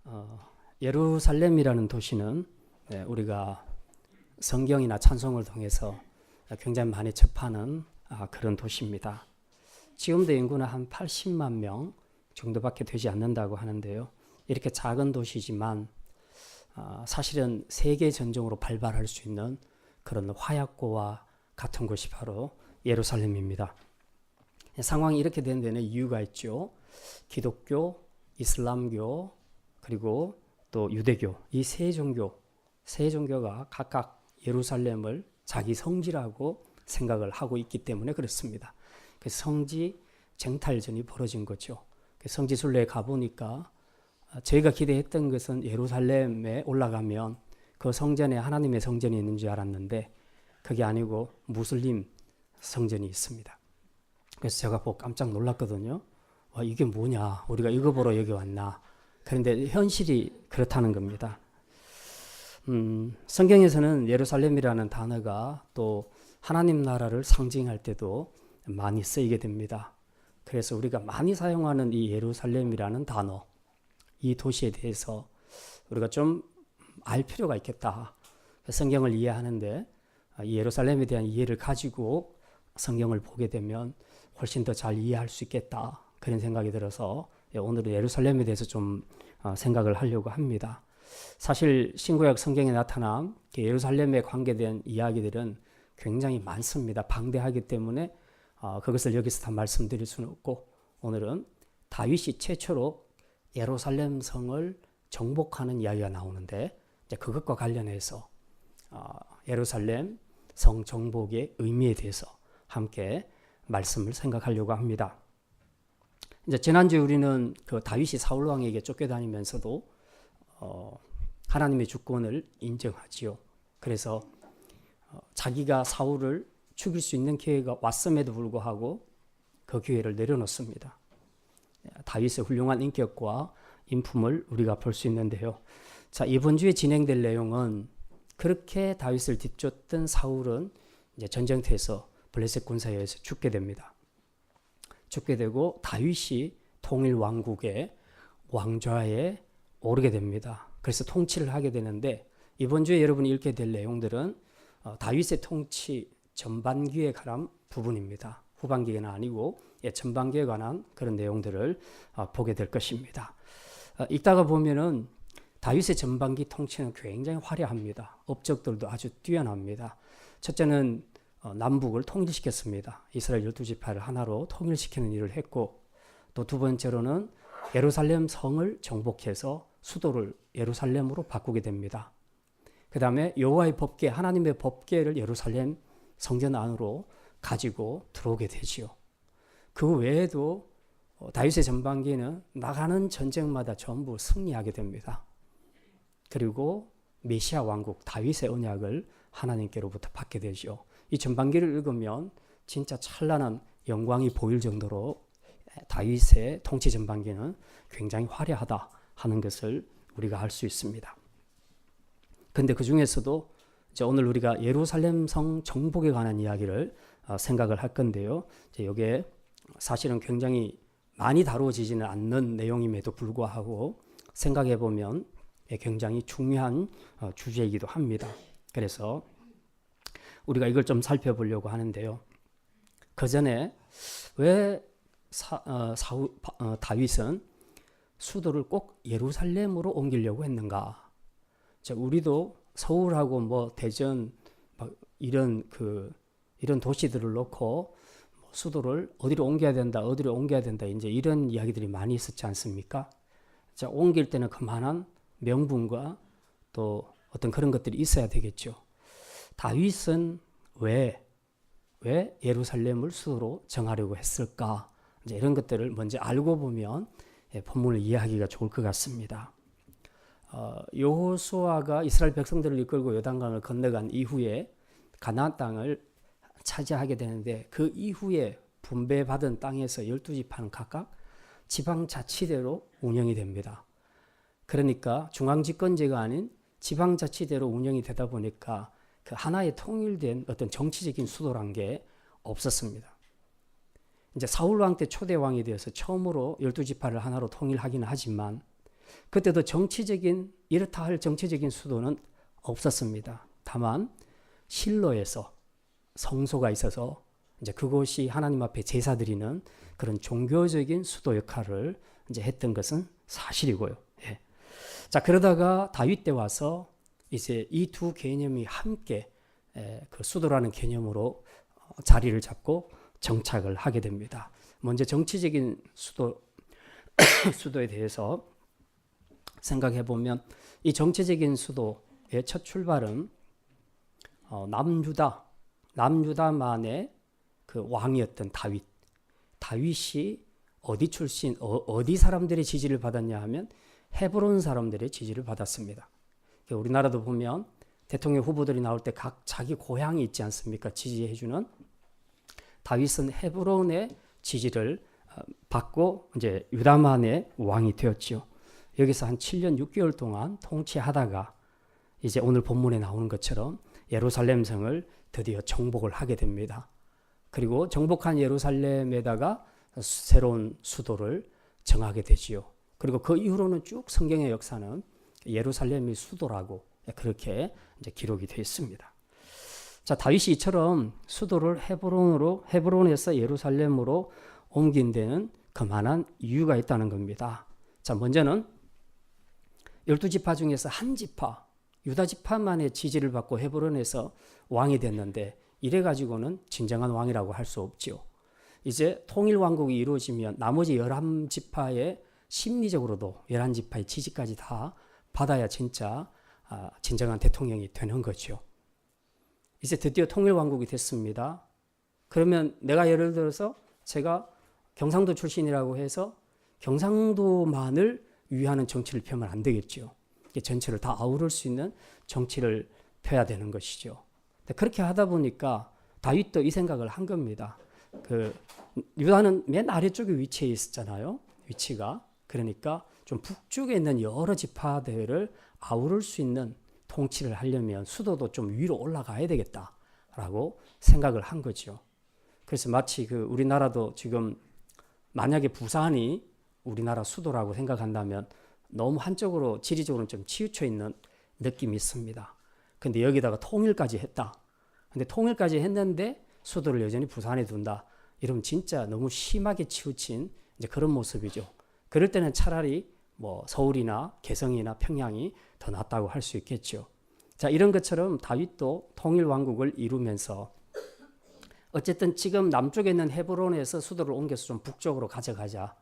어, 예루살렘이라는 도시는 우리가 성경이나 찬송을 통해서 굉장히 많이 접하는 그런 도시입니다. 지금도 인구는 한 80만 명 정도밖에 되지 않는다고 하는데요. 이렇게 작은 도시지만 사실은 세계 전쟁으로 발발할 수 있는 그런 화약고와 같은 곳이 바로 예루살렘입니다. 상황이 이렇게 된 데는 이유가 있죠. 기독교, 이슬람교, 그리고 또 유대교, 이 세 종교가 각각 예루살렘을 자기 성지라고 생각을 하고 있기 때문에 그렇습니다. 그래서 성지 쟁탈전이 벌어진 거죠. 성지 순례에 가보니까 저희가 기대했던 것은 예루살렘에 올라가면 그 성전에 하나님의 성전이 있는 줄 알았는데 그게 아니고 무슬림 성전이 있습니다. 그래서 제가 보고 깜짝 놀랐거든요. 와, 이게 뭐냐? 우리가 이거 보러 여기 왔나? 그런데 현실이 그렇다는 겁니다. 성경에서는 예루살렘이라는 단어가 또 하나님 나라를 상징할 때도 많이 쓰이게 됩니다. 그래서 우리가 많이 사용하는 이 예루살렘이라는 단어, 이 도시에 대해서 우리가 좀 알 필요가 있겠다. 성경을 이해하는데 이 예루살렘에 대한 이해를 가지고 성경을 보게 되면 훨씬 더 잘 이해할 수 있겠다. 그런 생각이 들어서 오늘은 예루살렘에 대해서 좀 생각을 하려고 합니다. 사실 신구약 성경에 나타난 예루살렘에 관계된 이야기들은 굉장히 많습니다. 방대하기 때문에 그것을 여기서 다 말씀드릴 수는 없고 오늘은 다윗이 최초로 예루살렘 성을 정복하는 이야기가 나오는데 이제 그것과 관련해서 예루살렘 성 정복의 의미에 대해서 함께 말씀을 생각하려고 합니다. 이제 지난주에 우리는 그 다윗이 사울 왕에게 쫓겨다니면서도 하나님의 주권을 인정하지요. 그래서 자기가 사울을 죽일 수 있는 기회가 왔음에도 불구하고 그 기회를 내려놓습니다. 다윗의 훌륭한 인격과 인품을 우리가 볼 수 있는데요. 자, 이번 주에 진행될 내용은 그렇게 다윗을 뒤쫓던 사울은 이제 전쟁터에서 블레셋 군사에 의해서 죽게 됩니다. 죽게 되고 다윗이 통일 왕국의 왕좌에 오르게 됩니다. 그래서 통치를 하게 되는데 이번 주에 여러분이 읽게 될 내용들은 다윗의 통치 전반기에 관한 부분입니다. 후반기는 아니고 전반기에 관한 그런 내용들을 보게 될 것입니다. 읽다가 보면은 다윗의 전반기 통치는 굉장히 화려합니다. 업적들도 아주 뛰어납니다. 첫째는 남북을 통일시켰습니다. 이스라엘 12지파를 하나로 통일시키는 일을 했고 또 두 번째로는 예루살렘 성을 정복해서 수도를 예루살렘으로 바꾸게 됩니다. 그 다음에 여호와의 법궤, 하나님의 법궤를 예루살렘 성전 안으로 가지고 들어오게 되지요. 그 외에도 다윗의 전반기는 나가는 전쟁마다 전부 승리하게 됩니다. 그리고 메시아 왕국 다윗의 언약을 하나님께로부터 받게 되죠. 이 전반기를 읽으면 진짜 찬란한 영광이 보일 정도로 다윗의 통치 전반기는 굉장히 화려하다 하는 것을 우리가 알 수 있습니다. 그런데 그 중에서도 이제 오늘 우리가 예루살렘 성 정복에 관한 이야기를 생각을 할 건데요. 이게 사실은 굉장히 많이 다루어지지는 않는 내용임에도 불구하고 생각해 보면 굉장히 중요한 주제이기도 합니다. 그래서 우리가 이걸 좀 살펴보려고 하는데요. 그 전에 왜 다윗은 수도를 꼭 예루살렘으로 옮기려고 했는가? 우리도 서울하고 뭐 대전 이런 도시들을 놓고 수도를 어디로 옮겨야 된다, 이제 이런 이야기들이 많이 있었지 않습니까? 자, 옮길 때는 그만한 명분과 또 어떤 그런 것들이 있어야 되겠죠. 다윗은 왜 예루살렘을 수도로 정하려고 했을까? 이제 이런 것들을 먼저 알고 보면 본문을 이해하기가 좋을 것 같습니다. 여호수아가 이스라엘 백성들을 이끌고 요단강을 건너간 이후에 가나안 땅을 차지하게 되는데 그 이후에 분배받은 땅에서 12지파는 각각 지방자치대로 운영이 됩니다. 그러니까 중앙집권제가 아닌 지방자치대로 운영이 되다 보니까 그 하나의 통일된 어떤 정치적인 수도란 게 없었습니다. 이제 사울 왕 때 초대 왕이 되어서 처음으로 12지파를 하나로 통일하기는 하지만 그때도 이렇다 할 정치적인 수도는 없었습니다. 다만 실로에서 성소가 있어서 이제 그곳이 하나님 앞에 제사 드리는 그런 종교적인 수도 역할을 이제 했던 것은 사실이고요. 예. 자, 그러다가 다윗 때 와서 이제 이 두 개념이 함께 그 수도라는 개념으로 자리를 잡고 정착을 하게 됩니다. 먼저 정치적인 수도에 대해서 생각해 보면 이 정치적인 수도의 첫 출발은 남유다만의 그 왕이었던 다윗이 어디 출신, 어디 사람들의 지지를 받았냐 하면 헤브론 사람들의 지지를 받았습니다. 우리나라도 보면 대통령 후보들이 나올 때 각 자기 고향이 있지 않습니까? 지지해주는. 다윗은 헤브론의 지지를 받고 이제 유다만의 왕이 되었죠. 여기서 한 7년 6개월 동안 통치하다가 이제 오늘 본문에 나오는 것처럼 예루살렘 성을 드디어 정복을 하게 됩니다. 그리고 정복한 예루살렘에다가 새로운 수도를 정하게 되지요. 그리고 그 이후로는 쭉 성경의 역사는 예루살렘이 수도라고 그렇게 이제 기록이 되어 있습니다. 자, 다윗이 이처럼 수도를 헤브론에서 예루살렘으로 옮긴 데는 그만한 이유가 있다는 겁니다. 자, 먼저는 12지파 중에서 한 지파, 유다 지파만의 지지를 받고 헤브론에서 왕이 됐는데 이래 가지고는 진정한 왕이라고 할 수 없지요. 이제 통일 왕국이 이루어지면 나머지 11지파의 심리적으로도 11지파의 지지까지 다 받아야 진짜 진정한 대통령이 되는 거죠. 이제 드디어 통일 왕국이 됐습니다. 그러면 내가 예를 들어서 제가 경상도 출신이라고 해서 경상도만을 위하는 정치를 펴면 안 되겠죠. 전체를 다 아우를 수 있는 정치를 펴야 되는 것이죠. 그렇게 하다 보니까 다윗도 이 생각을 한 겁니다. 유다는 맨 아래쪽에 위치해 있었잖아요. 위치가. 그러니까 좀 북쪽에 있는 여러 지파들을 아우를 수 있는 통치를 하려면 수도도 좀 위로 올라가야 되겠다라고 생각을 한 거죠. 그래서 마치 우리나라도 지금 만약에 부산이 우리나라 수도라고 생각한다면 너무 한쪽으로 지리적으로는 좀 치우쳐 있는 느낌이 있습니다. 근데 여기다가 통일까지 했다. 근데 통일까지 했는데 수도를 여전히 부산에 둔다. 이러면 진짜 너무 심하게 치우친 이제 그런 모습이죠. 그럴 때는 차라리 뭐 서울이나 개성이나 평양이 더 낫다고 할 수 있겠죠. 자, 이런 것처럼 다윗도 통일 왕국을 이루면서 어쨌든 지금 남쪽에 있는 헤브론에서 수도를 옮겨서 좀 북쪽으로 가져가자.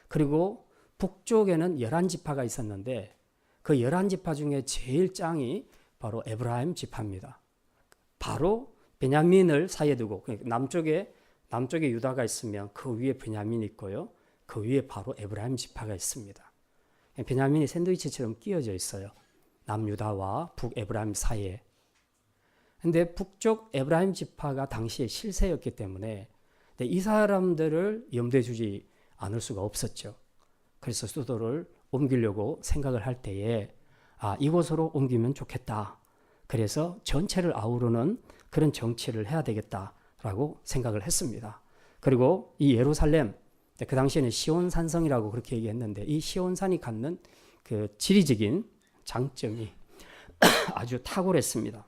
그리고 북쪽에는 11지파가 있었는데 그 11지파 중에 제일 짱이 바로 에브라임 지파입니다. 바로 베냐민을 사이에 두고 남쪽에 유다가 있으면 그 위에 베냐민이 있고요. 그 위에 바로 에브라임 지파가 있습니다. 베냐민이 샌드위치처럼 끼어져 있어요. 남유다와 북에브라임 사이에. 근데 북쪽 에브라임 지파가 당시에 실세였기 때문에 이 사람들을 염두에 두지 않을 수가 없었죠. 그래서 수도를 옮기려고 생각을 할 때에 이곳으로 옮기면 좋겠다. 그래서 전체를 아우르는 그런 정치를 해야 되겠다라고 생각을 했습니다. 그리고 이 예루살렘, 그 당시에는 시온산성이라고 그렇게 얘기했는데 이 시온산이 갖는 그 지리적인 장점이 아주 탁월했습니다.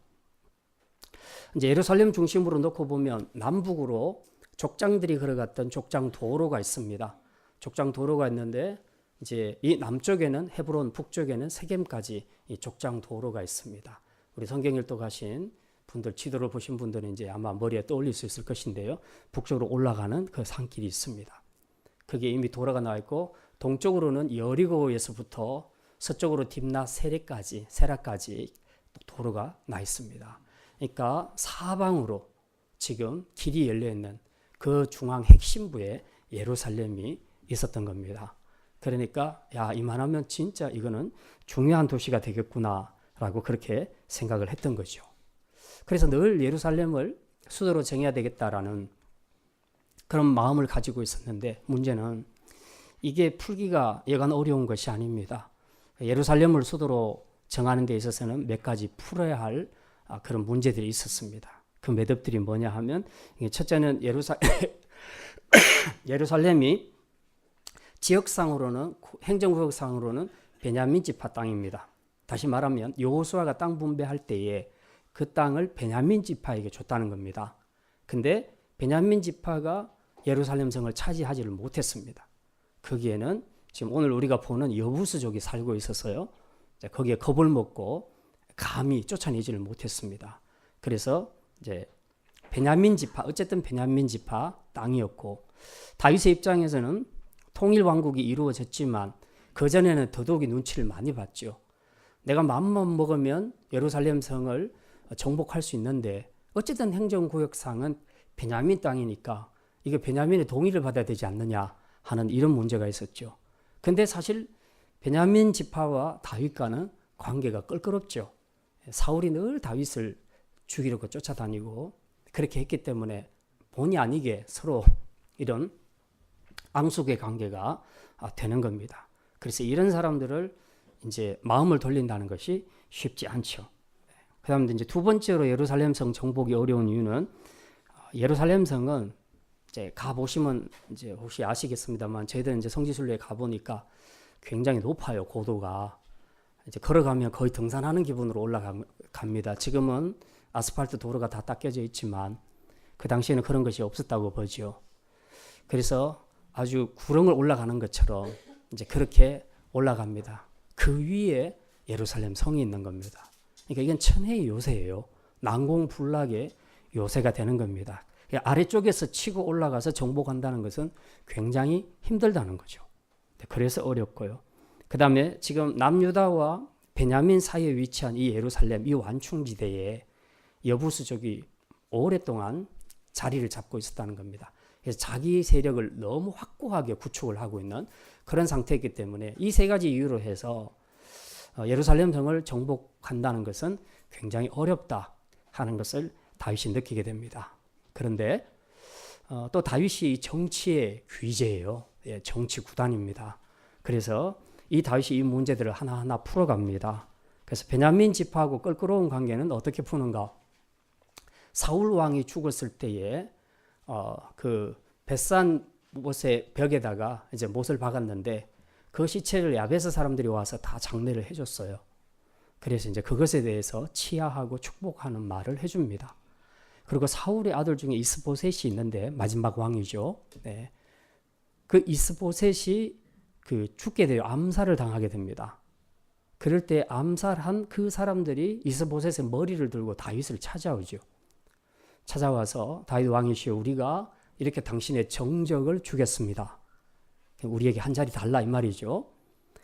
이제 예루살렘 중심으로 놓고 보면 남북으로 족장들이 걸어갔던 족장 도로가 있습니다. 족장 도로가 있는데 이제 이 남쪽에는 헤브론, 북쪽에는 세겜까지 이 족장 도로가 있습니다. 우리 성경 읽도 가신 분들, 지도를 보신 분들은 이제 아마 머리에 떠올릴 수 있을 것인데요. 북쪽으로 올라가는 그 산길이 있습니다. 그게 이미 도로가 나와 있고 동쪽으로는 여리고에서부터 서쪽으로 딥나 세라까지 도로가 나 있습니다. 그러니까 사방으로 지금 길이 열려 있는 그 중앙 핵심부에 예루살렘이 있었던 겁니다. 그러니까 이만하면 진짜 이거는 중요한 도시가 되겠구나라고 그렇게 생각을 했던 거죠. 그래서 늘 예루살렘을 수도로 정해야 되겠다라는 그런 마음을 가지고 있었는데 문제는 이게 풀기가 여간 어려운 것이 아닙니다. 예루살렘을 수도로 정하는 데 있어서는 몇 가지 풀어야 할 그런 문제들이 있었습니다. 그 매듭들이 뭐냐 하면 첫째는 예루살렘이 지역상으로는 행정구역상으로는 베냐민 지파 땅입니다. 다시 말하면 여호수아가 땅 분배할 때에 그 땅을 베냐민 지파에게 줬다는 겁니다. 근데 베냐민 지파가 예루살렘 성을 차지하지를 못했습니다. 거기에는 지금 오늘 우리가 보는 여부수족이 살고 있어서요. 거기에 겁을 먹고 감히 쫓아내지를 못했습니다. 그래서 이제 베냐민 지파, 어쨌든 베냐민 지파 땅이었고, 다윗의 입장에서는 통일 왕국이 이루어졌지만 그 전에는 더더욱이 눈치를 많이 봤죠. 내가 마음만 먹으면 예루살렘 성을 정복할 수 있는데 어쨌든 행정구역상은 베냐민 땅이니까 이게 베냐민의 동의를 받아야 되지 않느냐 하는 이런 문제가 있었죠. 근데 사실 베냐민 지파와 다윗과는 관계가 껄끄럽죠. 사울이 늘 다윗을 죽이려고 쫓아다니고 그렇게 했기 때문에 본의 아니게 서로 이런 앙숙의 관계가 되는 겁니다. 그래서 이런 사람들을 이제 마음을 돌린다는 것이 쉽지 않죠. 그다음에 이제 두 번째로 예루살렘 성 정복이 어려운 이유는 예루살렘 성은 이제 가 보시면 이제 혹시 아시겠습니다만 저희들은 이제 성지순례에 가 보니까 굉장히 높아요, 고도가. 이제 걸어가면 거의 등산하는 기분으로 올라갑니다. 지금은 아스팔트 도로가 다 닦여져 있지만 그 당시에는 그런 것이 없었다고 보죠. 그래서 아주 구렁을 올라가는 것처럼 이제 그렇게 올라갑니다. 그 위에 예루살렘 성이 있는 겁니다. 그러니까 이건 천혜의 요새예요. 난공불락의 요새가 되는 겁니다. 아래쪽에서 치고 올라가서 정복한다는 것은 굉장히 힘들다는 거죠. 그래서 어렵고요. 그 다음에 지금 남유다와 베냐민 사이에 위치한 이 예루살렘, 이 완충지대에 여부수족이 오랫동안 자리를 잡고 있었다는 겁니다. 그래서 자기 세력을 너무 확고하게 구축을 하고 있는 그런 상태이기 때문에 이 세 가지 이유로 해서 예루살렘 성을 정복한다는 것은 굉장히 어렵다 하는 것을 다윗이 느끼게 됩니다. 그런데 또 다윗이 정치의 귀재예요. 예, 정치 구단입니다. 그래서 이 다윗이 이 문제들을 하나하나 풀어갑니다. 그래서 베냐민 지파하고 껄끄러운 관계는 어떻게 푸는가? 사울 왕이 죽었을 때에 그 벳산 못의 벽에다가 이제 못을 박았는데 그 시체를 야베스 사람들이 와서 다 장례를 해줬어요. 그래서 이제 그것에 대해서 치하하고 축복하는 말을 해줍니다. 그리고 사울의 아들 중에 이스보셋이 있는데 마지막 왕이죠. 네. 그 이스보셋이 그 죽게 돼요. 암살을 당하게 됩니다. 그럴 때 암살한 그 사람들이 이스보셋의 머리를 들고 다윗을 찾아오죠. 찾아와서 다윗 왕이시여 우리가 이렇게 당신의 정적을 주겠습니다. 우리에게 한 자리 달라 이 말이죠.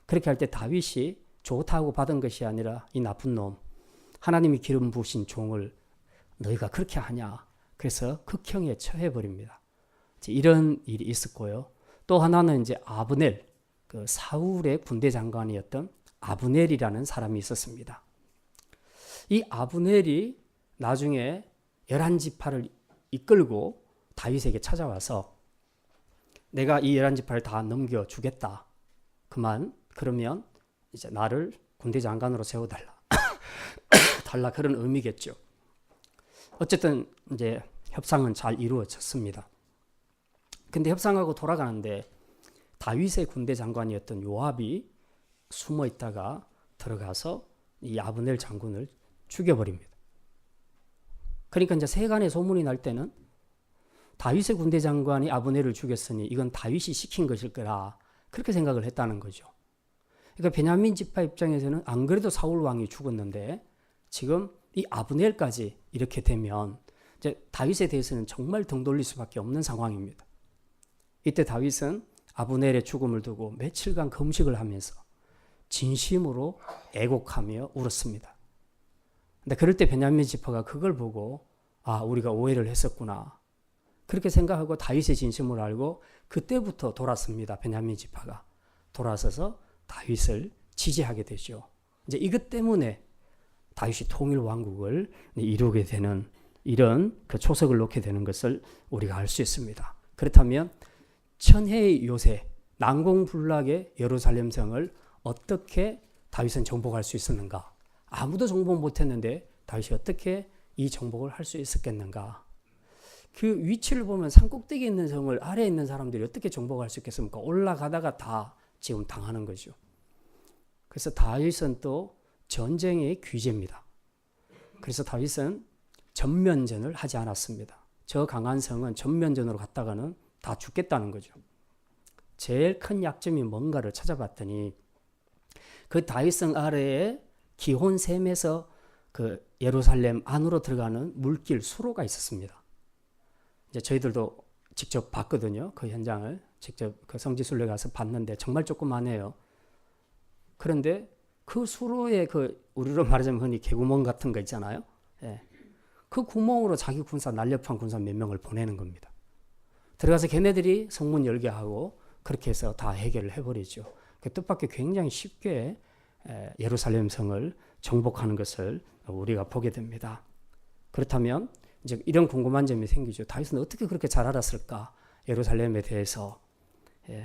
그렇게 할 때 다윗이 좋다고 받은 것이 아니라 이 나쁜 놈 하나님이 기름 부으신 종을 너희가 그렇게 하냐. 그래서 극형에 처해버립니다. 이런 일이 있었고요. 또 하나는 이제 아브넬, 그 사울의 군대 장관이었던 아브넬이라는 사람이 있었습니다. 이 아브넬이 나중에 11지파를 이끌고 다윗에게 찾아와서 내가 이 11지파를 다 넘겨주겠다. 그러면 이제 나를 군대 장관으로 세워달라. 달라 그런 의미겠죠. 어쨌든 이제 협상은 잘 이루어졌습니다. 근데 협상하고 돌아가는데 다윗의 군대 장관이었던 요압이 숨어 있다가 들어가서 이 아브넬 장군을 죽여버립니다. 그러니까 이제 세간의 소문이 날 때는 다윗의 군대 장관이 아브넬을 죽였으니 이건 다윗이 시킨 것일 거라 그렇게 생각을 했다는 거죠. 그러니까 베냐민 지파 입장에서는 안 그래도 사울 왕이 죽었는데 지금 이 아브넬까지 이렇게 되면 이제 다윗에 대해서는 정말 등 돌릴 수밖에 없는 상황입니다. 이때 다윗은 아브넬의 죽음을 두고 며칠간 금식을 하면서 진심으로 애곡하며 울었습니다. 근데 그럴 때 베냐민 지파가 그걸 보고 우리가 오해를 했었구나. 그렇게 생각하고 다윗의 진심을 알고 그때부터 돌았습니다. 베냐민 지파가 돌아서서 다윗을 지지하게 되죠. 이제 이것 때문에 다윗이 통일 왕국을 이루게 되는 이런 그 초석을 놓게 되는 것을 우리가 알 수 있습니다. 그렇다면 천혜의 요새 난공불락의 예루살렘 성을 어떻게 다윗은 정복할 수 있었는가? 아무도 정복 못했는데 다윗이 어떻게 이 정복을 할 수 있었겠는가? 그 위치를 보면 산꼭대기에 있는 성을 아래에 있는 사람들이 어떻게 정복할 수 있겠습니까? 올라가다가 다 지금 당하는 거죠. 그래서 다윗은 또 전쟁의 귀재입니다. 그래서 다윗은 전면전을 하지 않았습니다. 저 강한 성은 전면전으로 갔다가는 다 죽겠다는 거죠. 제일 큰 약점이 뭔가를 찾아봤더니 그 다윗성 아래에 기혼샘에서 그 예루살렘 안으로 들어가는 물길 수로가 있었습니다. 이제 저희들도 직접 봤거든요. 그 현장을 직접 그 성지순례 가서 봤는데 정말 조그만해요. 그런데 그 수로에 그 우리로 말하자면 흔히 개구멍 같은 거 있잖아요. 예. 그 구멍으로 자기 군사 날렵한 군사 몇 명을 보내는 겁니다. 들어가서 걔네들이 성문 열게 하고 그렇게 해서 다 해결을 해버리죠. 그 뜻밖의 굉장히 쉽게 예루살렘 성을 정복하는 것을 우리가 보게 됩니다. 그렇다면 이제 이런 궁금한 점이 생기죠. 다윗은 어떻게 그렇게 잘 알았을까? 예루살렘에 대해서.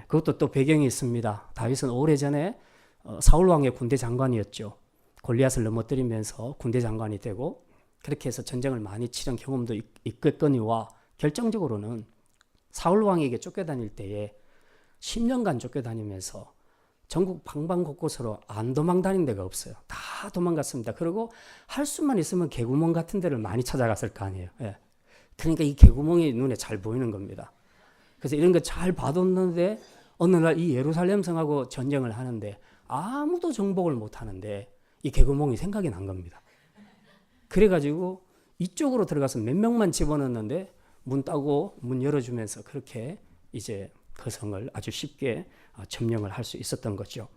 그것도 또 배경이 있습니다. 다윗은 오래전에 사울 왕의 군대 장관이었죠. 골리앗을 넘어뜨리면서 군대 장관이 되고 그렇게 해서 전쟁을 많이 치른 경험도 있겠거니와 결정적으로는 사울 왕에게 쫓겨다닐 때에 10년간 쫓겨다니면서 전국 방방곳곳으로 안 도망다닌 데가 없어요. 다 도망갔습니다. 그리고 할 수만 있으면 개구멍 같은 데를 많이 찾아갔을 거 아니에요. 예. 그러니까 이 개구멍이 눈에 잘 보이는 겁니다. 그래서 이런 거 잘 봐뒀는데 어느 날 이 예루살렘 성하고 전쟁을 하는데 아무도 정복을 못 하는데 이 개구멍이 생각이 난 겁니다. 그래가지고 이쪽으로 들어가서 몇 명만 집어넣는데 문 따고 문 열어주면서 그렇게 이제 그 성을 아주 쉽게 점령을 할 수 있었던 거죠.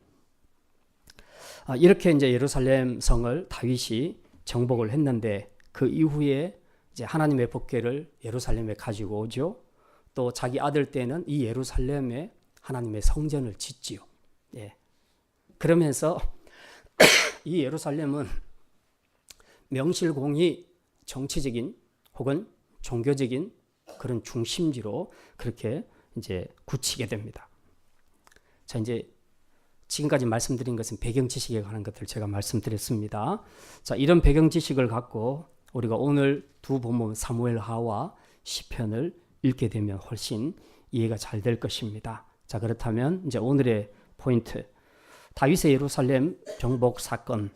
이렇게 이제 예루살렘 성을 다윗이 정복을 했는데 그 이후에 이제 하나님의 법궤를 예루살렘에 가지고 오죠. 또 자기 아들 때는 이 예루살렘에 하나님의 성전을 짓지요. 예. 그러면서 이 예루살렘은 명실공히 정치적인 혹은 종교적인 그런 중심지로 그렇게 이제 굳히게 됩니다. 자, 이제 지금까지 말씀드린 것은 배경 지식에 관한 것들 제가 말씀드렸습니다. 자, 이런 배경 지식을 갖고 우리가 오늘 두 본문 사무엘하와 시편을 읽게 되면 훨씬 이해가 잘 될 것입니다. 자, 그렇다면 이제 오늘의 포인트, 다윗의 예루살렘 정복 사건,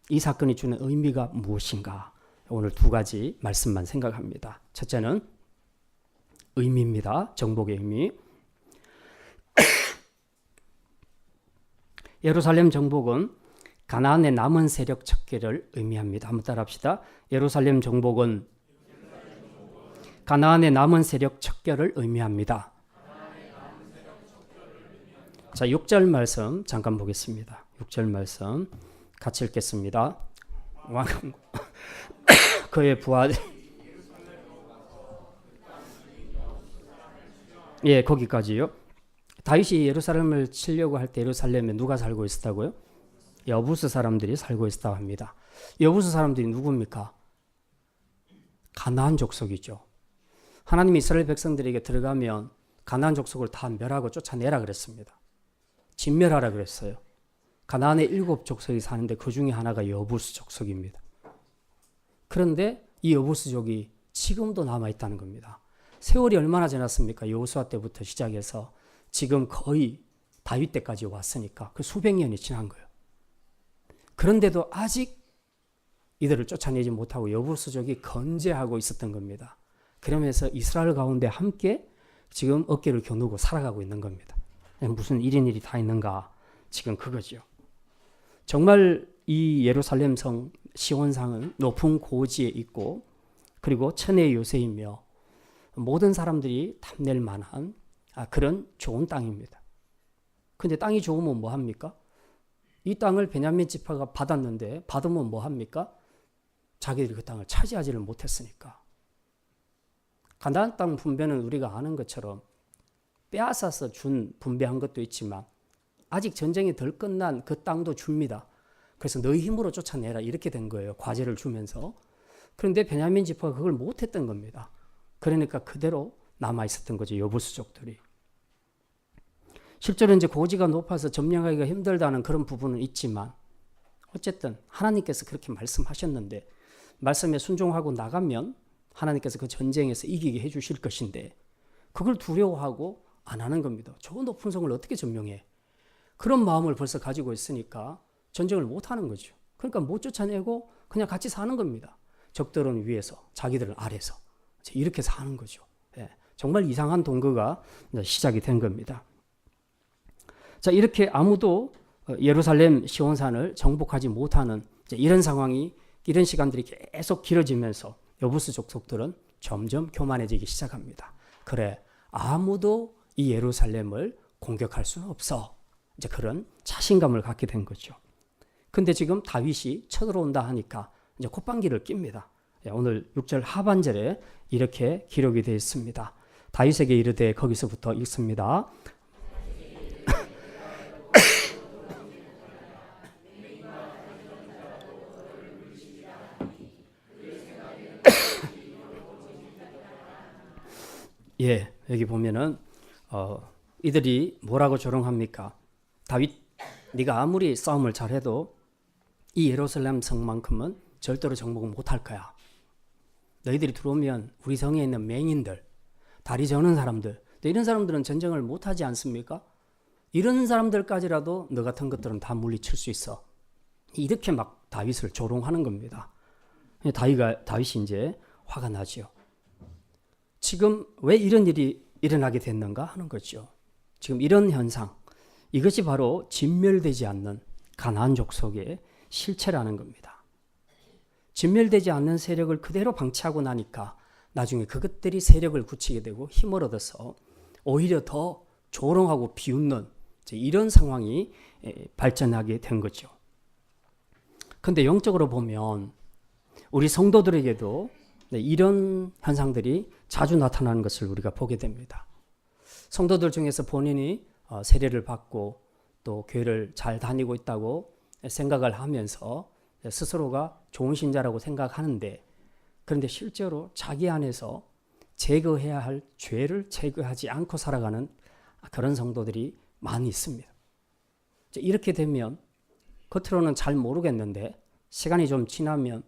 이 사건이 주는 의미가 무엇인가? 오늘 두 가지 말씀만 생각합니다. 첫째는 의미입니다. 정복의 의미. 예루살렘 정복은 가나안의 남은 세력 척결을 의미합니다. 한번 따라합시다. 예루살렘 정복은 가나안의 남은 세력 척결을 의미합니다. 자, 6절 말씀 잠깐 보겠습니다. 6절 말씀 같이 읽겠습니다. 그의 부하들, 예, 거기까지요. 다윗이 예루살렘을 치려고 할 때 예루살렘에 누가 살고 있었다고요? 여부스 사람들이 살고 있었다고 합니다. 여부스 사람들이 누굽니까? 가나안 족속이죠. 하나님이 이스라엘 백성들에게 들어가면 가나안 족속을 다 멸하고 쫓아내라 그랬습니다. 진멸하라 그랬어요. 가나안에 7 족속이 사는데 그 중에 하나가 여부스 족속입니다. 그런데 이 여부스족이 지금도 남아있다는 겁니다. 세월이 얼마나 지났습니까? 여호수아 때부터 시작해서 지금 거의 다윗 때까지 왔으니까 그 수백 년이 지난 거예요. 그런데도 아직 이들을 쫓아내지 못하고 여부스족이 건재하고 있었던 겁니다. 그러면서 이스라엘 가운데 함께 지금 어깨를 겨누고 살아가고 있는 겁니다. 무슨 일이 다 있는가? 지금 그거죠. 정말 이 예루살렘 성 시온상은 높은 고지에 있고 그리고 천혜의 요새이며 모든 사람들이 탐낼 만한 그런 좋은 땅입니다. 근데 땅이 좋으면 뭐 합니까? 이 땅을 베냐민 지파가 받았는데 받으면 뭐 합니까? 자기들이 그 땅을 차지하지를 못했으니까. 가나안 땅 분배는 우리가 아는 것처럼 빼앗아서 준 분배한 것도 있지만 아직 전쟁이 덜 끝난 그 땅도 줍니다. 그래서 너희 힘으로 쫓아내라 이렇게 된 거예요. 과제를 주면서. 그런데 베냐민 지파가 그걸 못했던 겁니다. 그러니까 그대로 남아있었던 거죠. 여부수족들이. 실제로 이제 고지가 높아서 점령하기가 힘들다는 그런 부분은 있지만 어쨌든 하나님께서 그렇게 말씀하셨는데 말씀에 순종하고 나가면 하나님께서 그 전쟁에서 이기게 해주실 것인데 그걸 두려워하고 안 하는 겁니다. 저 높은 성을 어떻게 점령해? 그런 마음을 벌써 가지고 있으니까 전쟁을 못 하는 거죠. 그러니까 못 쫓아내고 그냥 같이 사는 겁니다. 적들은 위에서, 자기들은 아래서. 이렇게 사는 거죠. 예, 정말 이상한 동거가 시작이 된 겁니다. 자, 이렇게 아무도 예루살렘 시온산을 정복하지 못하는 이런 상황이, 이런 시간들이 계속 길어지면서 여부스 족속들은 점점 교만해지기 시작합니다. 그래, 아무도 이 예루살렘을 공격할 수는 없어. 이제 그런 자신감을 갖게 된 거죠. 근데 지금 다윗이 쳐들어온다 하니까 이제 콧방귀를 낍니다. 오늘 6절 하반절에 이렇게 기록이 되어 있습니다. 다윗에게 이르되, 거기서부터 읽습니다. 예, 여기 보면은 이들이 뭐라고 조롱합니까? 다윗, 네가 아무리 싸움을 잘해도 이 예루살렘 성만큼은 절대로 정복을 못할 거야. 너희들이 들어오면 우리 성에 있는 맹인들, 다리 저는 사람들, 이런 사람들은 전쟁을 못하지 않습니까? 이런 사람들까지라도 너 같은 것들은 다 물리칠 수 있어. 이렇게 막 다윗을 조롱하는 겁니다. 다윗이 이제 화가 나죠. 지금 왜 이런 일이 일어나게 됐는가 하는 거죠. 지금 이런 현상, 이것이 바로 진멸되지 않는 가나안 족속의 실체라는 겁니다. 진멸되지 않는 세력을 그대로 방치하고 나니까 나중에 그것들이 세력을 굳히게 되고 힘을 얻어서 오히려 더 조롱하고 비웃는 이런 상황이 발전하게 된 거죠. 그런데 영적으로 보면 우리 성도들에게도 이런 현상들이 자주 나타나는 것을 우리가 보게 됩니다. 성도들 중에서 본인이 세례를 받고 또 교회를 잘 다니고 있다고 생각을 하면서 스스로가 좋은 신자라고 생각하는데, 그런데 실제로 자기 안에서 제거해야 할 죄를 제거하지 않고 살아가는 그런 성도들이 많이 있습니다. 이렇게 되면 겉으로는 잘 모르겠는데 시간이 좀 지나면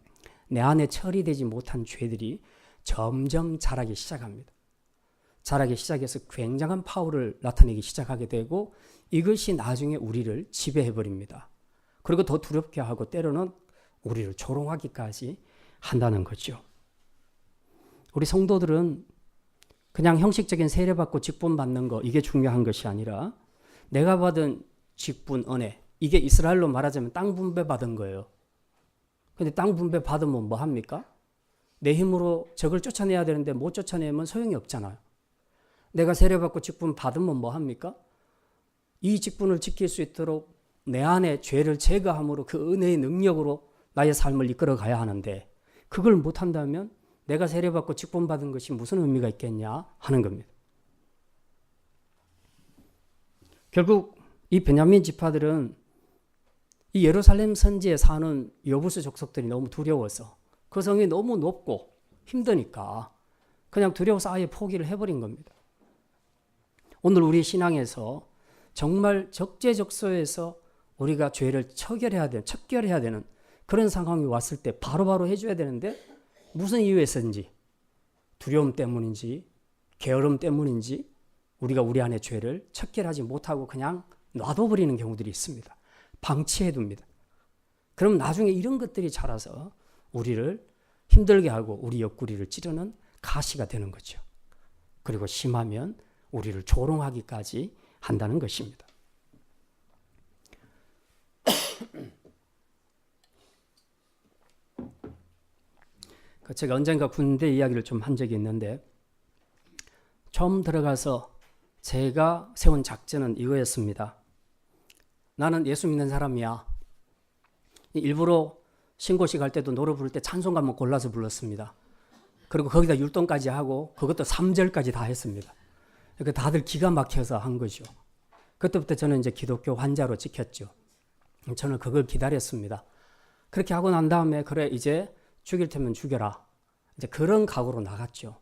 내 안에 처리되지 못한 죄들이 점점 자라기 시작합니다. 자라기 시작해서 굉장한 파워를 나타내기 시작하게 되고 이것이 나중에 우리를 지배해버립니다. 그리고 더 두렵게 하고 때로는 우리를 조롱하기까지 한다는 거죠. 우리 성도들은 그냥 형식적인 세례받고 직분 받는 거, 이게 중요한 것이 아니라 내가 받은 직분, 은혜, 이게 이스라엘로 말하자면 땅 분배 받은 거예요. 근데 땅 분배 받으면 뭐 합니까? 내 힘으로 적을 쫓아내야 되는데 못 쫓아내면 소용이 없잖아요. 내가 세례받고 직분 받으면 뭐 합니까? 이 직분을 지킬 수 있도록 내 안에 죄를 제거함으로 그 은혜의 능력으로 나의 삶을 이끌어 가야 하는데 그걸 못한다면 내가 세례받고 직분 받은 것이 무슨 의미가 있겠냐 하는 겁니다. 결국 이 베냐민 지파들은 이 예루살렘 선지에 사는 여부스 족속들이 너무 두려워서 그 성이 너무 높고 힘드니까 그냥 두려워서 아예 포기를 해버린 겁니다. 오늘 우리 신앙에서 정말 적재적소에서 우리가 죄를 척결해야 되는 그런 상황이 왔을 때 바로바로 해줘야 되는데 무슨 이유에서인지 두려움 때문인지 게으름 때문인지 우리가 우리 안에 죄를 척결하지 못하고 그냥 놔둬버리는 경우들이 있습니다. 방치해둡니다. 그럼 나중에 이런 것들이 자라서 우리를 힘들게 하고 우리 옆구리를 찌르는 가시가 되는 거죠. 그리고 심하면 우리를 조롱하기까지 한다는 것입니다. 제가 언젠가 군대 이야기를 좀 한 적이 있는데 처음 들어가서 제가 세운 작전은 이거였습니다. 나는 예수 믿는 사람이야. 일부러 신고식 할 때도 노래 부를 때 찬송가만 골라서 불렀습니다. 그리고 거기다 율동까지 하고 그것도 3절까지 다 했습니다. 그러니까 다들 기가 막혀서 한 거죠. 그때부터 저는 이제 기독교 환자로 지켰죠. 저는 그걸 기다렸습니다. 그렇게 하고 난 다음에 그래 이제 죽일 테면 죽여라. 이제 그런 각오로 나갔죠.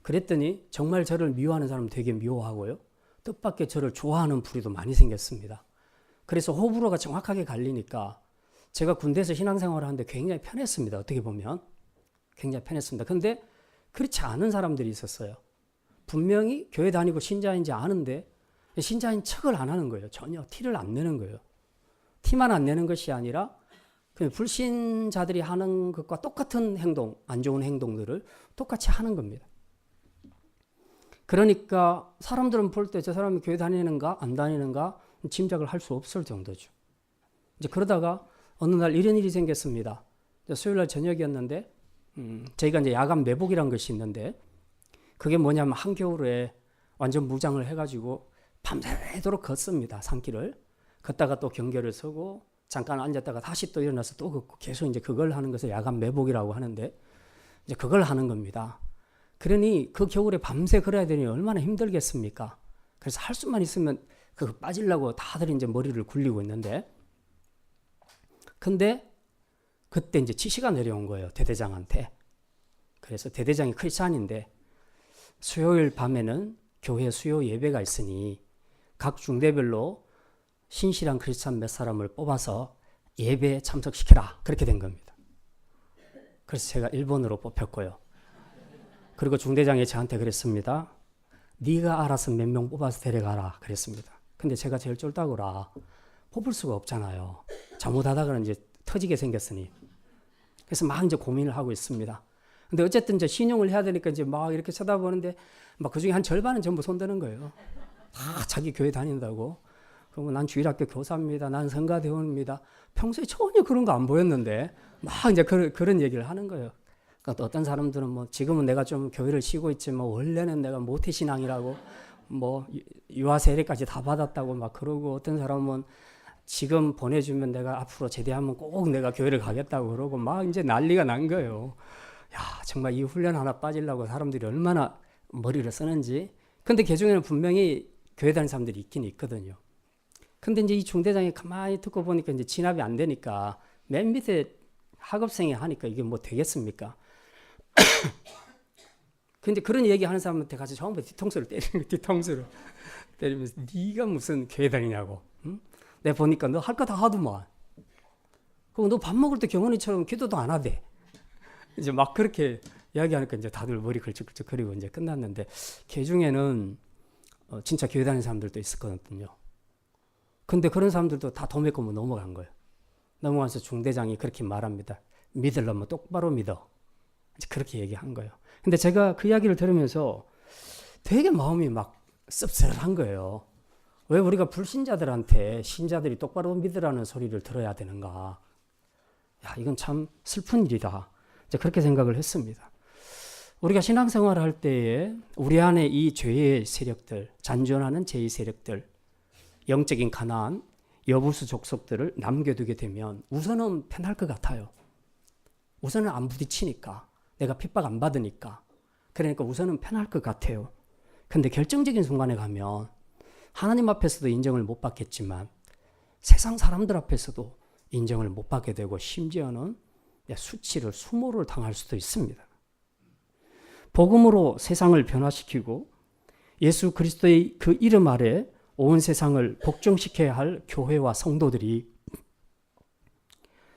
그랬더니 정말 저를 미워하는 사람 되게 미워하고요. 뜻밖의 저를 좋아하는 부류도 많이 생겼습니다. 그래서 호불호가 정확하게 갈리니까 제가 군대에서 신앙생활을 하는데 굉장히 편했습니다. 어떻게 보면 굉장히 편했습니다. 근데 그렇지 않은 사람들이 있었어요. 분명히 교회 다니고 신자인지 아는데 신자인 척을 안 하는 거예요. 전혀 티를 안 내는 거예요. 티 티만 안 내는 것이 아니라 그냥 불신자들이 하는 것과 똑같은 행동, 안 좋은 행동들을 똑같이 하는 겁니다. 그러니까 사람들은 볼 때 저 사람이 교회 다니는가 안 다니는가 짐작을 할 수 없을 정도죠. 이제 그러다가 어느 날 이런 일이 생겼습니다. 수요일 날 저녁이었는데 저희가 이제 야간 매복이라는 것이 있는데 그게 뭐냐면 한겨울에 완전 무장을 해가지고 밤새도록 걷습니다. 산길을 걷다가 또 경계를 서고 잠깐 앉았다가 다시 또 일어나서 또 걷고 계속 이제 그걸 하는 것을 야간 매복이라고 하는데 이제 그걸 하는 겁니다. 그러니 그 겨울에 밤새 걸어야 되니 얼마나 힘들겠습니까? 그래서 할 수만 있으면 그거 빠지려고 다들 이제 머리를 굴리고 있는데 근데 그때 이제 지시가 내려온 거예요. 대대장한테. 그래서 대대장이 크리스찬인데 수요일 밤에는 교회 수요 예배가 있으니 각 중대별로 신실한 크리스찬 몇 사람을 뽑아서 예배에 참석시켜라. 그렇게 된 겁니다. 그래서 제가 1번으로 뽑혔고요. 그리고 중대장이 저한테 그랬습니다. 네가 알아서 몇 명 뽑아서 데려가라 그랬습니다. 근데 제가 제일 쫄다구라 뽑을 수가 없잖아요. 잘못하다가는 이제 터지게 생겼으니. 그래서 막 이제 고민을 하고 있습니다. 근데 어쨌든 이제 신용을 해야 되니까 이제 막 이렇게 쳐다보는데 막 그중에 한 절반은 전부 손드는 거예요. 다 자기 교회 다닌다고. 그러면 난 주일학교 교사입니다. 난 성가대원입니다. 평소에 전혀 그런 거 안 보였는데 막 이제 그런 얘기를 하는 거예요. 그러니까 또 어떤 사람들은 뭐 지금은 내가 좀 교회를 쉬고 있지만 원래는 내가 모태신앙이라고 뭐 유아 세례까지 다 받았다고 막 그러고 어떤 사람은 지금 보내주면 내가 앞으로 제대하면 꼭 내가 교회를 가겠다고 그러고 막 이제 난리가 난 거예요. 야, 정말 이 훈련 하나 빠지려고 사람들이 얼마나 머리를 쓰는지. 근데 그 중에는 분명히 교회 다니는 사람들이 있긴 있거든요. 근데 이제 이 중대장이 가만히 듣고 보니까 이제 진압이 안 되니까 맨 밑에 학업생이 하니까 이게 뭐 되겠습니까? 근데 그런 얘기 하는 사람한테 가서 전부 뒤통수를 때리는 거예요. 뒤통수를 때리면서 네가 무슨 교회 다니냐고. 응? 내가 보니까 너 할 거 다 하더만. 그럼 너 밥 먹을 때 경원이처럼 기도도 안 하대. 이제 막 그렇게 이야기하니까 이제 다들 머리 걸쭉걸쭉거리고 이제 끝났는데 걔 중에는 진짜 교회 다니는 사람들도 있었거든요. 근데 그런 사람들도 다 도매 꼬고 넘어간 거예요. 넘어가서 중대장이 그렇게 말합니다. 믿으려면 똑바로 믿어. 이제 그렇게 얘기한 거예요. 근데 제가 그 이야기를 들으면서 되게 마음이 막 씁쓸한 거예요. 왜 우리가 불신자들한테 신자들이 똑바로 믿으라는 소리를 들어야 되는가? 야, 이건 참 슬픈 일이다. 이제 그렇게 생각을 했습니다. 우리가 신앙생활을 할 때에 우리 안에 이 죄의 세력들, 잔존하는 죄의 세력들, 영적인 가난, 여부수 족속들을 남겨두게 되면 우선은 편할 것 같아요. 우선은 안 부딪히니까, 내가 핍박 안 받으니까. 그러니까 우선은 편할 것 같아요. 근데 결정적인 순간에 가면 하나님 앞에서도 인정을 못 받겠지만 세상 사람들 앞에서도 인정을 못 받게 되고 심지어는 수치를, 수모를 당할 수도 있습니다. 복음으로 세상을 변화시키고 예수 그리스도의 그 이름 아래 온 세상을 복종시켜야 할 교회와 성도들이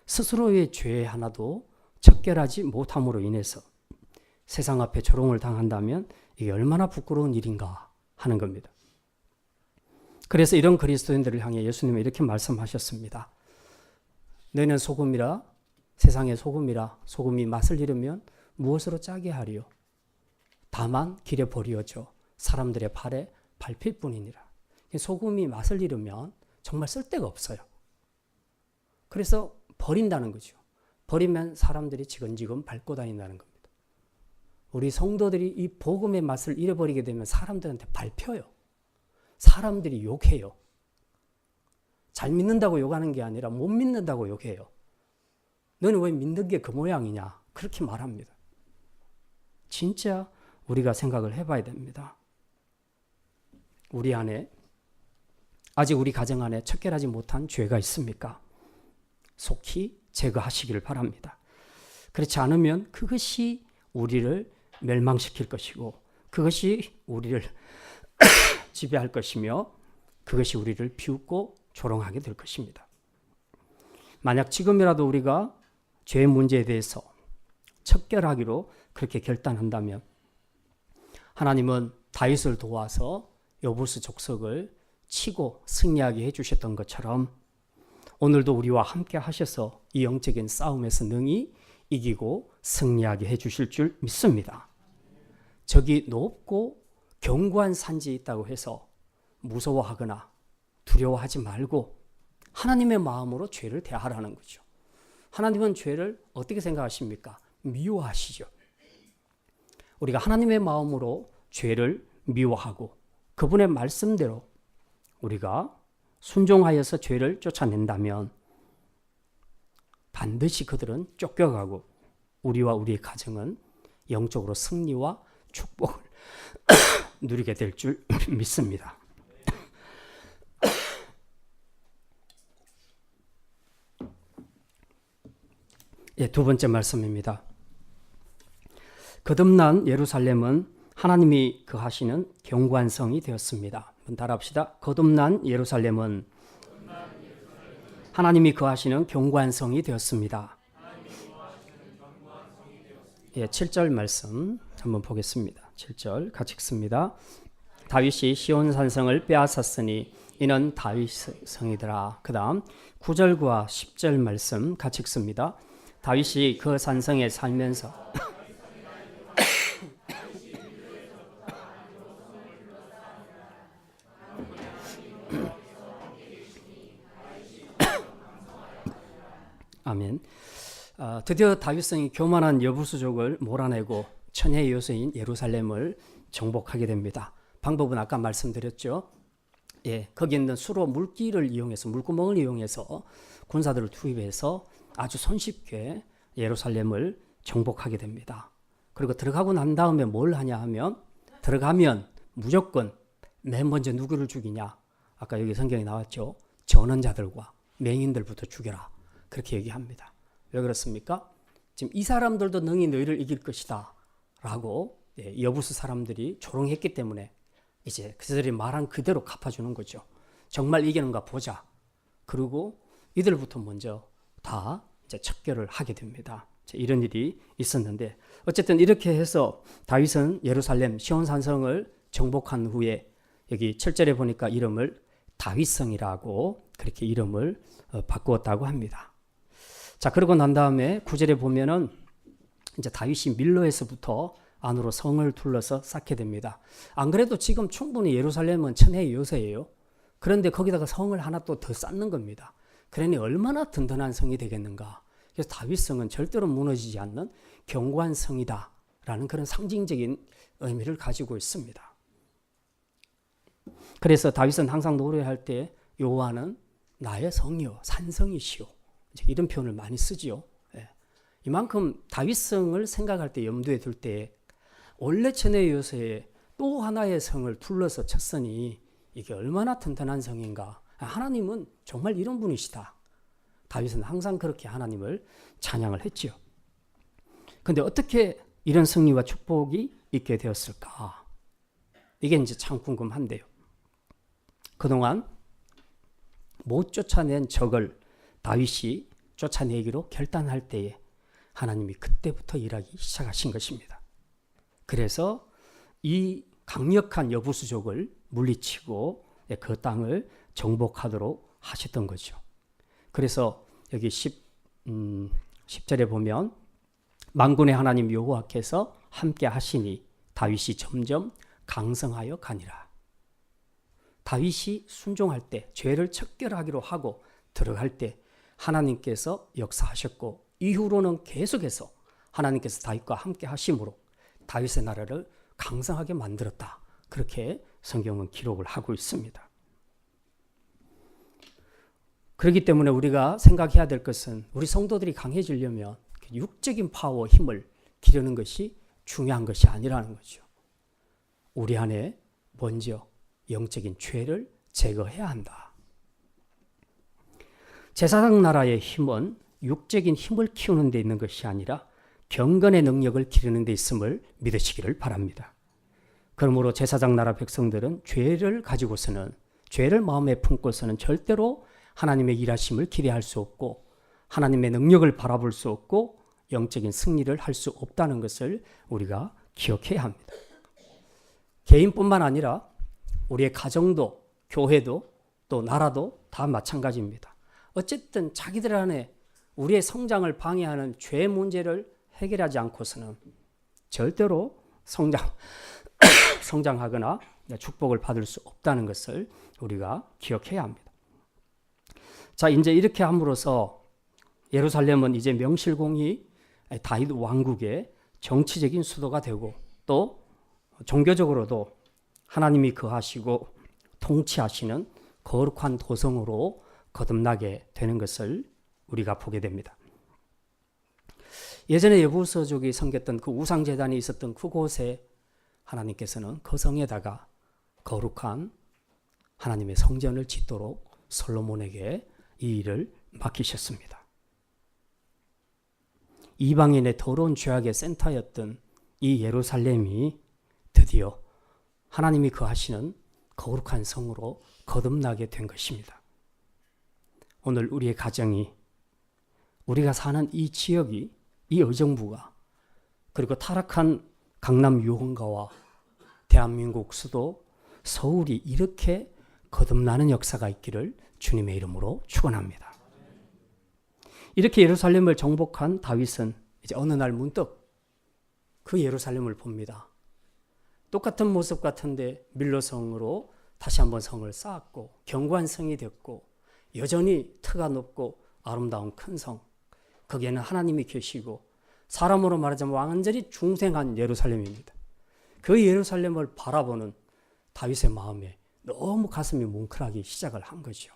스스로의 죄 하나도 척결하지 못함으로 인해서 세상 앞에 조롱을 당한다면 이게 얼마나 부끄러운 일인가 하는 겁니다. 그래서 이런 그리스도인들을 향해 예수님은 이렇게 말씀하셨습니다. 너희는 소금이라, 세상의 소금이라. 소금이 맛을 잃으면 무엇으로 짜게 하리요? 다만 길에 버리어져 사람들의 발에 밟힐 뿐이니라. 소금이 맛을 잃으면 정말 쓸데가 없어요. 그래서 버린다는 거죠. 버리면 사람들이 지근지근 밟고 다닌다는 겁니다. 우리 성도들이 이 복음의 맛을 잃어버리게 되면 사람들한테 밟혀요. 사람들이 욕해요. 잘 믿는다고 욕하는 게 아니라 못 믿는다고 욕해요. 너는 왜 믿는 게 그 모양이냐? 그렇게 말합니다. 진짜 우리가 생각을 해봐야 됩니다. 우리 안에, 아직 우리 가정 안에 척결하지 못한 죄가 있습니까? 속히 제거하시기를 바랍니다. 그렇지 않으면 그것이 우리를 멸망시킬 것이고 그것이 우리를 지배할 것이며 그것이 우리를 비웃고 조롱하게 될 것입니다. 만약 지금이라도 우리가 죄의 문제에 대해서 척결하기로 그렇게 결단한다면 하나님은 다윗을 도와서 여부수 족속을 치고 승리하게 해주셨던 것처럼 오늘도 우리와 함께 하셔서 이 영적인 싸움에서 능히 이기고 승리하게 해주실 줄 믿습니다. 저기 높고 견고한 산지에 있다고 해서 무서워하거나 두려워하지 말고 하나님의 마음으로 죄를 대하라는 거죠. 하나님은 죄를 어떻게 생각하십니까? 미워하시죠. 우리가 하나님의 마음으로 죄를 미워하고 그분의 말씀대로 우리가 순종하여서 죄를 쫓아낸다면 반드시 그들은 쫓겨가고 우리와 우리의 가정은 영적으로 승리와 축복을 누리게 될 줄 믿습니다. 예, 두 번째 말씀입니다. 거듭난 예루살렘은 하나님이 거하시는 견고한 성이 되었습니다. 한번 따라합시다. 거듭난 예루살렘은 하나님이 거하시는 견고한 성이 되었습니다. 예, 7절 말씀 한번 보겠습니다. 7절 같이 읽습니다. 다윗이 시온 산성을 빼앗았으니 이는 다윗의 성이더라. 그 다음 9절과 10절 말씀 같이 읽습니다. 다윗이 그 산성에 살면서 아멘. 드디어 다윗성이 교만한 여부수족을 몰아내고 천혜의 요새인 예루살렘을 정복하게 됩니다. 방법은 아까 말씀드렸죠. 예, 거기 있는 수로 물길을 이용해서 물구멍을 이용해서 군사들을 투입해서 아주 손쉽게 예루살렘을 정복하게 됩니다. 그리고 들어가고 난 다음에 뭘 하냐 하면 들어가면 무조건 맨 먼저 누구를 죽이냐? 아까 여기 성경에 나왔죠. 전원자들과 맹인들부터 죽여라. 그렇게 얘기합니다. 왜 그렇습니까? 지금 이 사람들도 능히 너희를 이길 것이다 라고 여부수 사람들이 조롱했기 때문에 이제 그들이 말한 그대로 갚아주는 거죠. 정말 이기는가 보자. 그리고 이들부터 먼저 다 이제 척결을 하게 됩니다. 이런 일이 있었는데 어쨌든 이렇게 해서 다윗은 예루살렘 시온산성을 정복한 후에 여기 7절에 보니까 이름을 다윗성이라고 그렇게 이름을 바꾸었다고 합니다. 자, 그러고 난 다음에 9절에 보면은 이제 다윗이 밀로에서부터 안으로 성을 둘러서 쌓게 됩니다. 안 그래도 지금 충분히 예루살렘은 천혜의 요새예요. 그런데 거기다가 성을 하나 또 더 쌓는 겁니다. 그러니 얼마나 든든한 성이 되겠는가. 그래서 다윗성은 절대로 무너지지 않는 견고한 성이다라는 그런 상징적인 의미를 가지고 있습니다. 그래서 다윗은 항상 노래할 때 여호와는 나의 성이요 산성이시오. 이런 표현을 많이 쓰지요. 예. 이만큼 다윗성을 생각할 때 염두에 둘 때 원래 천혜의 요새에 또 하나의 성을 둘러서 쳤으니 이게 얼마나 튼튼한 성인가. 하나님은 정말 이런 분이시다. 다윗은 항상 그렇게 하나님을 찬양을 했지요. 그런데 어떻게 이런 승리와 축복이 있게 되었을까? 이게 이제 참 궁금한데요. 그동안 못 쫓아낸 적을 다윗이 쫓아내기로 결단할 때에 하나님이 그때부터 일하기 시작하신 것입니다. 그래서 이 강력한 여부수족을 물리치고 그 땅을 정복하도록 하셨던 거죠. 그래서 여기 10절에 보면 만군의 하나님 여호와께서 함께 하시니 다윗이 점점 강성하여 가니라. 다윗이 순종할 때 죄를 척결하기로 하고 들어갈 때 하나님께서 역사하셨고 이후로는 계속해서 하나님께서 다윗과 함께 하심으로 다윗의 나라를 강성하게 만들었다. 그렇게 성경은 기록을 하고 있습니다. 그렇기 때문에 우리가 생각해야 될 것은 우리 성도들이 강해지려면 육적인 파워, 힘을 기르는 것이 중요한 것이 아니라는 거죠. 우리 안에 먼저 영적인 죄를 제거해야 한다. 제사장 나라의 힘은 육적인 힘을 키우는 데 있는 것이 아니라 경건의 능력을 기르는 데 있음을 믿으시기를 바랍니다. 그러므로 제사장 나라 백성들은 죄를 가지고서는 죄를 마음에 품고서는 절대로 하나님의 일하심을 기대할 수 없고 하나님의 능력을 바라볼 수 없고 영적인 승리를 할 수 없다는 것을 우리가 기억해야 합니다. 개인뿐만 아니라 우리의 가정도 교회도 또 나라도 다 마찬가지입니다. 어쨌든 자기들 안에 우리의 성장을 방해하는 죄 문제를 해결하지 않고서는 절대로 성장하거나 축복을 받을 수 없다는 것을 우리가 기억해야 합니다. 자, 이제 이렇게 함으로써 예루살렘은 이제 명실공히 다윗 왕국의 정치적인 수도가 되고 또 종교적으로도 하나님이 거하시고 통치하시는 거룩한 도성으로 거듭나게 되는 것을 우리가 보게 됩니다. 예전에 여부서족이 섬겼던 그 우상제단이 있었던 그곳에 하나님께서는 그 성에다가 거룩한 하나님의 성전을 짓도록 솔로몬에게 이 일을 맡기셨습니다. 이방인의 더러운 죄악의 센터였던 이 예루살렘이 드디어 하나님이 거하시는 거룩한 성으로 거듭나게 된 것입니다. 오늘 우리의 가정이, 우리가 사는 이 지역이, 이 의정부가, 그리고 타락한 강남 유흥가와 대한민국 수도 서울이 이렇게 거듭나는 역사가 있기를 주님의 이름으로 축원합니다. 이렇게 예루살렘을 정복한 다윗은 이제 어느 날 문득 그 예루살렘을 봅니다. 똑같은 모습 같은데 밀로성으로 다시 한번 성을 쌓았고 견고한 성이 됐고 여전히 터가 높고 아름다운 큰 성, 거기에는 하나님이 계시고 사람으로 말하자면 완전히 중생한 예루살렘입니다. 그 예루살렘을 바라보는 다윗의 마음에 너무 가슴이 뭉클하기 시작을 한 거죠.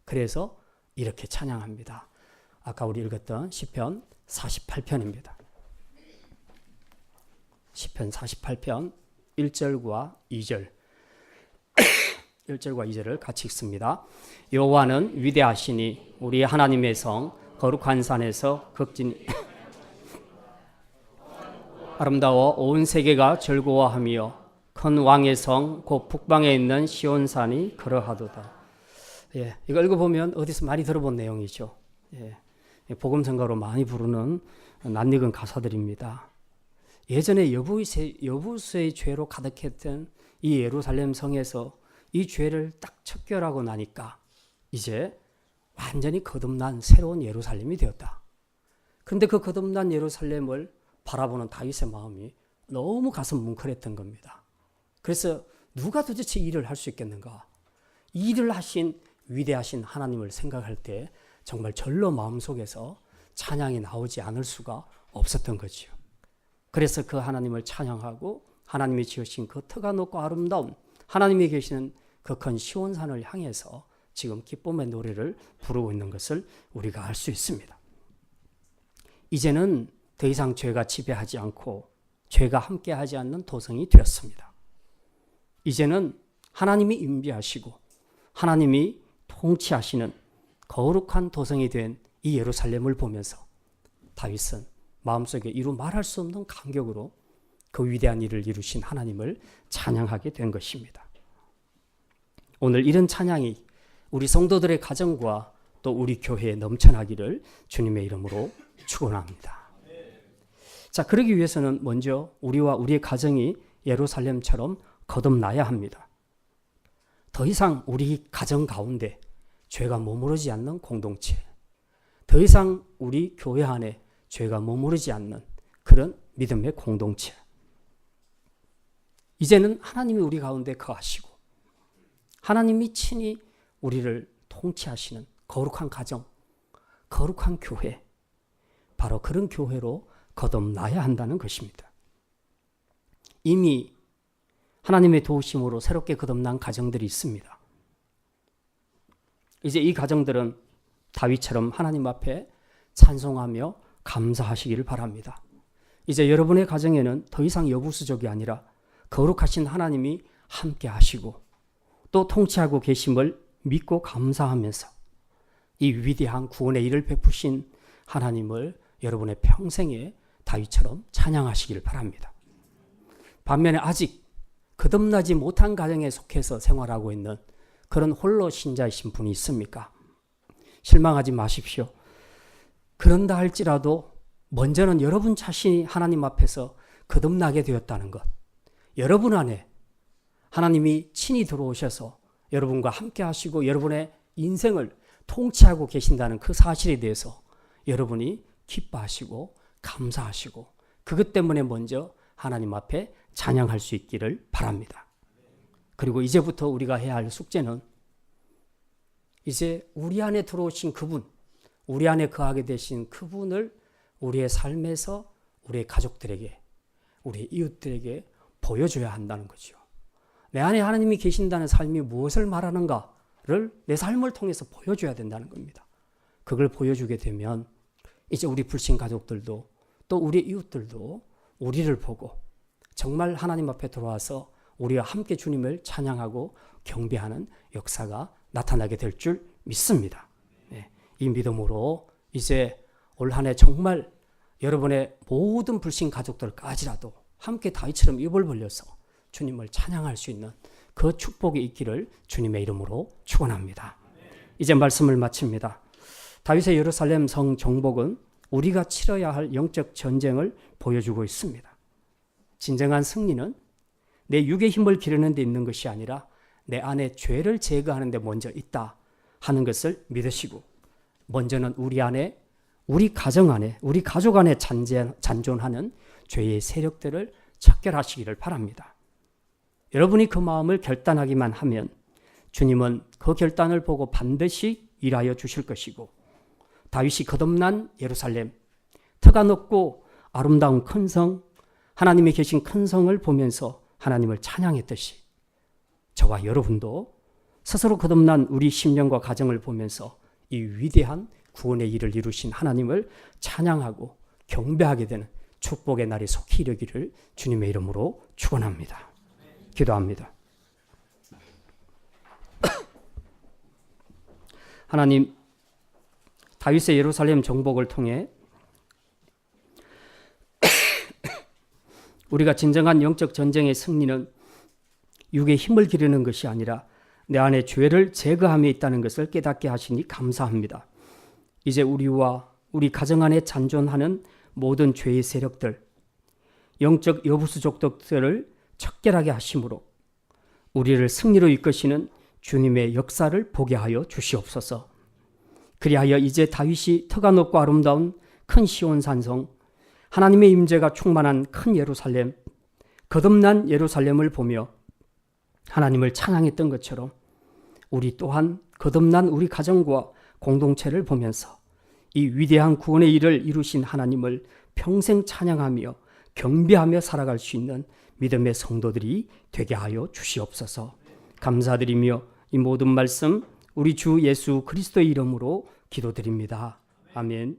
그래서 이렇게 찬양합니다. 아까 우리 읽었던 시편 48편입니다. 시편 48편 1절과 2절 1절과 2절을 같이 읽습니다. 여호와는 위대하시니 우리 하나님의 성 거룩한 산에서 극진히 아름다워 온 세계가 즐거워하며 큰 왕의 성 곧 북방에 있는 시온산이 그러하도다. 예, 이거 읽어보면 어디서 많이 들어본 내용이죠. 예, 복음성가로 많이 부르는 낯익은 가사들입니다. 예전에 여부수의 죄로 가득했던 이 예루살렘 성에서 이 죄를 딱 척결하고 나니까 이제 완전히 거듭난 새로운 예루살렘이 되었다. 그런데 그 거듭난 예루살렘을 바라보는 다윗의 마음이 너무 가슴 뭉클했던 겁니다. 그래서 누가 도대체 이 일을 할 수 있겠는가? 이 일을 하신 위대하신 하나님을 생각할 때 정말 절로 마음속에서 찬양이 나오지 않을 수가 없었던 거죠. 그래서 그 하나님을 찬양하고 하나님이 지으신 그 터가 높고 아름다운 하나님이 계시는 그 큰 시온산을 향해서 지금 기쁨의 노래를 부르고 있는 것을 우리가 알 수 있습니다. 이제는 더 이상 죄가 지배하지 않고 죄가 함께하지 않는 도성이 되었습니다. 이제는 하나님이 임재하시고 하나님이 통치하시는 거룩한 도성이 된 이 예루살렘을 보면서 다윗은 마음속에 이루 말할 수 없는 감격으로 그 위대한 일을 이루신 하나님을 찬양하게 된 것입니다. 오늘 이런 찬양이 우리 성도들의 가정과 또 우리 교회에 넘쳐나기를 주님의 이름으로 축원합니다. 자, 그러기 위해서는 먼저 우리와 우리의 가정이 예루살렘처럼 거듭나야 합니다. 더 이상 우리 가정 가운데 죄가 머무르지 않는 공동체, 더 이상 우리 교회 안에 죄가 머무르지 않는 그런 믿음의 공동체. 이제는 하나님이 우리 가운데 거하시고 하나님이 친히 우리를 통치하시는 거룩한 가정, 거룩한 교회, 바로 그런 교회로 거듭나야 한다는 것입니다. 이미 하나님의 도우심으로 새롭게 거듭난 가정들이 있습니다. 이제 이 가정들은 다윗처럼 하나님 앞에 찬송하며 감사하시기를 바랍니다. 이제 여러분의 가정에는 더 이상 여부수족이 아니라 거룩하신 하나님이 함께 하시고 또 통치하고 계심을 믿고 감사하면서 이 위대한 구원의 일을 베푸신 하나님을 여러분의 평생에 다윗처럼 찬양하시기를 바랍니다. 반면에 아직 거듭나지 못한 가정에 속해서 생활하고 있는 그런 홀로 신자이신 분이 있습니까? 실망하지 마십시오. 그런다 할지라도 먼저는 여러분 자신이 하나님 앞에서 거듭나게 되었다는 것, 여러분 안에 하나님이 친히 들어오셔서 여러분과 함께 하시고 여러분의 인생을 통치하고 계신다는 그 사실에 대해서 여러분이 기뻐하시고 감사하시고 그것 때문에 먼저 하나님 앞에 찬양할 수 있기를 바랍니다. 그리고 이제부터 우리가 해야 할 숙제는 이제 우리 안에 들어오신 그분, 우리 안에 거하게 되신 그분을 우리의 삶에서 우리의 가족들에게, 우리의 이웃들에게 보여줘야 한다는 거죠. 내 안에 하나님이 계신다는 삶이 무엇을 말하는가를 내 삶을 통해서 보여줘야 된다는 겁니다. 그걸 보여주게 되면 이제 우리 불신 가족들도 또 우리 이웃들도 우리를 보고 정말 하나님 앞에 들어와서 우리와 함께 주님을 찬양하고 경배하는 역사가 나타나게 될 줄 믿습니다. 이 믿음으로 이제 올 한 해 정말 여러분의 모든 불신 가족들까지라도 함께 다윗처럼 입을 벌려서 주님을 찬양할 수 있는 그 축복이 있기를 주님의 이름으로 축원합니다. 이제 말씀을 마칩니다. 다윗의 예루살렘 성 정복은 우리가 치러야 할 영적 전쟁을 보여주고 있습니다. 진정한 승리는 내 육의 힘을 기르는 데 있는 것이 아니라 내 안에 죄를 제거하는 데 먼저 있다 하는 것을 믿으시고 먼저는 우리 안에, 우리 가정 안에, 우리 가족 안에 잔존하는 죄의 세력들을 척결하시기를 바랍니다. 여러분이 그 마음을 결단하기만 하면 주님은 그 결단을 보고 반드시 일하여 주실 것이고 다윗이 거듭난 예루살렘, 터가 높고 아름다운 큰 성, 하나님이 계신 큰 성을 보면서 하나님을 찬양했듯이 저와 여러분도 스스로 거듭난 우리 심령과 가정을 보면서 이 위대한 구원의 일을 이루신 하나님을 찬양하고 경배하게 되는 축복의 날이 속히 이르기를 주님의 이름으로 축원합니다. 기도합니다. 하나님, 다윗의 예루살렘 정복을 통해 우리가 진정한 영적 전쟁의 승리는 육의 힘을 기르는 것이 아니라 내 안에 죄를 제거함에 있다는 것을 깨닫게 하시니 감사합니다. 이제 우리와 우리 가정 안에 잔존하는 모든 죄의 세력들, 영적 여부수족들을 척결하게 하심으로 우리를 승리로 이끄시는 주님의 역사를 보게 하여 주시옵소서. 그리하여 이제 다윗이 터가 높고 아름다운 큰 시온 산성, 하나님의 임재가 충만한 큰 예루살렘, 거듭난 예루살렘을 보며 하나님을 찬양했던 것처럼 우리 또한 거듭난 우리 가정과 공동체를 보면서 이 위대한 구원의 일을 이루신 하나님을 평생 찬양하며 경배하며 살아갈 수 있는 믿음의 성도들이 되게 하여 주시옵소서. 감사드리며 이 모든 말씀 우리 주 예수 그리스도의 이름으로 기도드립니다. 아멘.